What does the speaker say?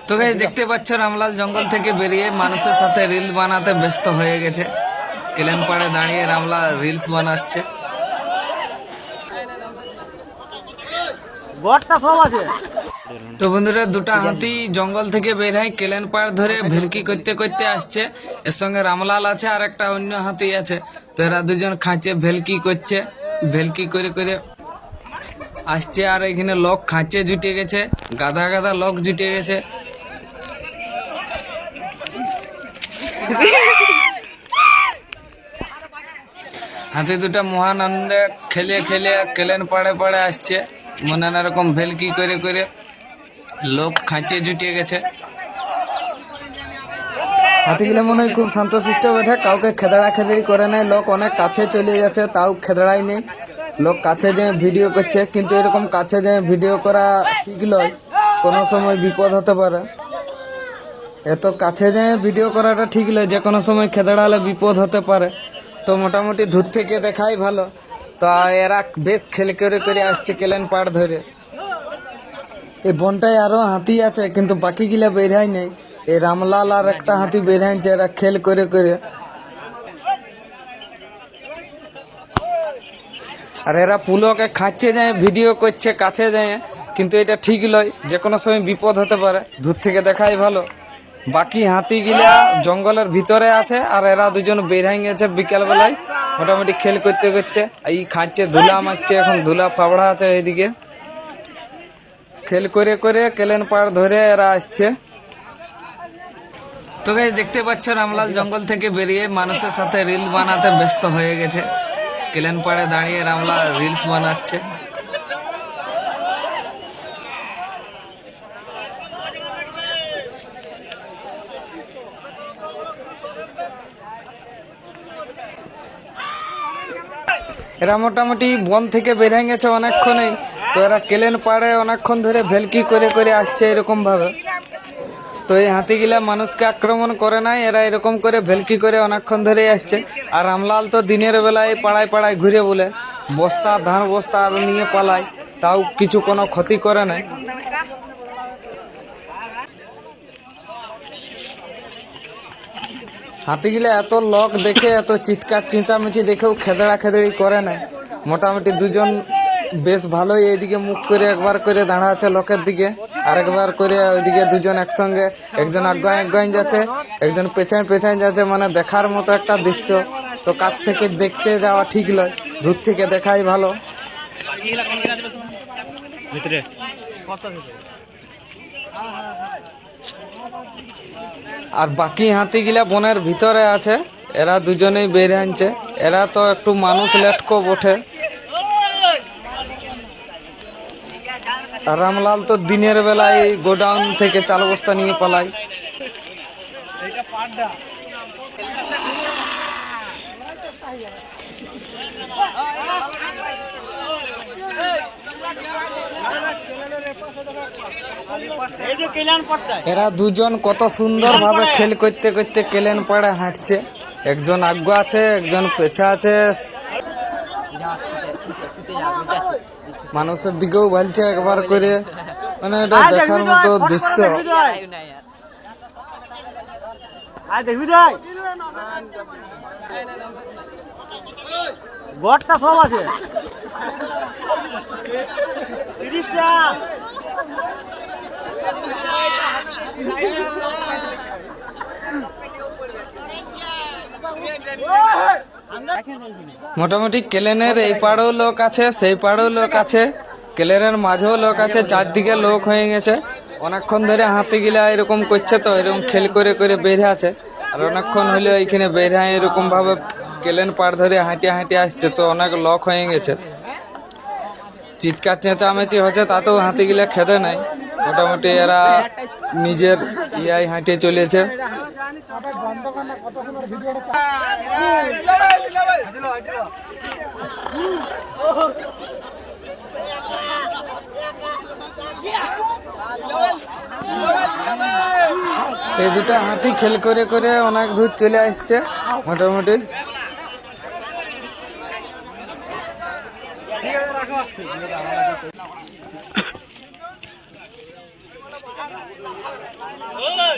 তো গাইস দেখতে পাচ্ছ রামলাল জঙ্গল থেকে বেরিয়ে মানুষের সাথে রিল বানাতে ব্যস্ত হয়ে গেছে। কেলেন পাড়ে দাঁড়িয়ে রামলাল রিলস বানাচ্ছে। তো বন্ধুরা দুটা হাতি জঙ্গল থেকে বের হয় কেলেন পাড় ধরে ভেলকি করতে করতে আসছে। এর সঙ্গে রামলাল আছে আর একটা অন্য হাতি আছে। তো এরা দুজন খাঁচে ভেলকি করছে, ভেলকি করে করে আসছে। আর এখানে লোক খাঁচে জুটে গেছে, গাদা গাদা লোক জুটে গেছে। হাতি দুটা মহানন্দে খেলে খেলে কেলেন পাড়ে পাড়ে আসছে। নানা রকম ভেলকি করে করে লোক খাঁচে জুটিয়ে গেছে। হাতিগুলো মনে হয় খুব শান্তশিষ্ট বেঠে, কাউকে খেদড়া খেদড়ি করে নেয়। লোক অনেক কাছে চলে যাচ্ছে, তাও খেদড়াই নেই। লোক কাছে যেয়ে ভিডিও করছে, কিন্তু এরকম কাছে যেয়ে ভিডিও করা ঠিক নয়, কোনো সময় বিপদ হতে পারে। এত কাছে যেয়ে ভিডিও করাটা ঠিক নয়, যে কোনো সময় খেদড়ালে বিপদ হতে পারে। তো মোটামুটি দূর থেকে দেখাই ভালো। তো এরা বেশ খেল করে করে আসছে কেলেন পাড় ধরে। এই বনটায় আরো হাতি আছে, কিন্তু বাকি গিলা বেরহাই নেই। এই রামলাল আর একটা হাতি বেরহাইছে, এরা খেল করে করে। আর এরা পুলকে খাচ্ছে যায়, ভিডিও করছে কাছে যায়, কিন্তু এটা ঠিক নয়, যে কোনো সময় বিপদ হতে পারে। দূর থেকে দেখাই ভালো। বাকি হাতি গিলা জঙ্গলের ভিতরে আছে, আর এরা দুজন বেরহাই গেছে বিকাল বেলায় মোটামুটি খেল করতে করতে। এই খাচ্ছে ধুলা মাখছে, এখন ধুলা ফাবড়া আছে এইদিকে। খেল করে করে কেলেন পাড় ধরে এরা আসছে। তো গাইস দেখতে পাচ্ছ রামলাল জঙ্গল থেকে বেরিয়ে মানুষের সাথে রিল বানাতে ব্যস্ত হয়ে গেছে। কেলেন পাড়ে দাঁড়িয়ে রামলাল রিলস বানাচ্ছে। এরা মোটামুটি বন থেকে বেরিয়ে গেছে অনেকক্ষণেই। তো এরা কেলেন পাড়ে অনেকক্ষণ ধরে ভেলকি করে করে আসছে এরকম ভাবে। তো এই হাতিগুলা মানুষকে আক্রমণ করে নাই, এরা এরকম করে ভেলকি করে অনেকক্ষণ ধরে আসছে। আর রামলাল তো দিনের বেলায় পাড়ায় পাড়ায় ঘুরে বলে বস্তা ধান বস্তা আর নিয়ে পালায়, তাও কিছু কোনো ক্ষতি করে নাই। হাতিগুলা এত লোক দেখে, এত চিৎকার চেঁচামেচি দেখেও খেদড়া খেদড়ি করে নাই। মোটামুটি দুজন বেশ ভালোই এইদিকে মুখ করে একবার করে দাঁড়া আছে লোকের দিকে, আরেকবার করে ওইদিকে দুজন একসঙ্গে, একজন আগায় আগায় যাচ্ছে, একজন পেছায় পেছায় যাচ্ছে। মানে দেখার মতো একটা দৃশ্য। তো কাছ থেকে দেখতে যাওয়া ঠিক নয়, দূর থেকে দেখাই ভালো। আর বাকি হাতিগুলা বনের ভিতরে আছে, এরা দুজনেই বের আনছে। এরা তো একটু মানুষ লেটকো বটে। আর রামলাল তো দিনের বেলায় গোডাউন থেকে চাল বস্তা নিয়ে পালায়। এরা দুজন কত সুন্দর ভাবে খেল করতে করতে কেলেন পাড়ে হাঁটছে। একজন আগ্য আছে, একজন পেছা আছে। মানুষের দিকেও ভালছে একবার করে, মানে এটা দেখার মতো দৃশ্য। গড়টা সব আছে 30টা। মোটামুটি কেলেনের এই পাড়েও লোক আছে, সেই পাড়েও লোক আছে, কেলেনের মাঝেও লোক আছে, চারদিকে লোক হয়ে গেছে। অনেকক্ষণ ধরে হাতিগুলা এরকম করছে, তো এরকম খেল করে করে বের আছে। আর অনেকক্ষণ হলে এইখানে বের হয় এরকম ভাবে কেলেন পাড় ধরে হাঁটিয়ে হাঁটিয়ে আসছে। তো অনেক লোক হয়ে গেছে, চিৎকার চেঁচামেচি হচ্ছে, তাতেও হাতিগুলা খেদে নাই। মোটামুটি এরা নিজের ইয়াই হাঁটিয়ে চলেছে। এই দুটা হাতি খেল করে করে অনেক দূর চলে আসছে মোটামুটি। ঠিক আছে রাখো। ওই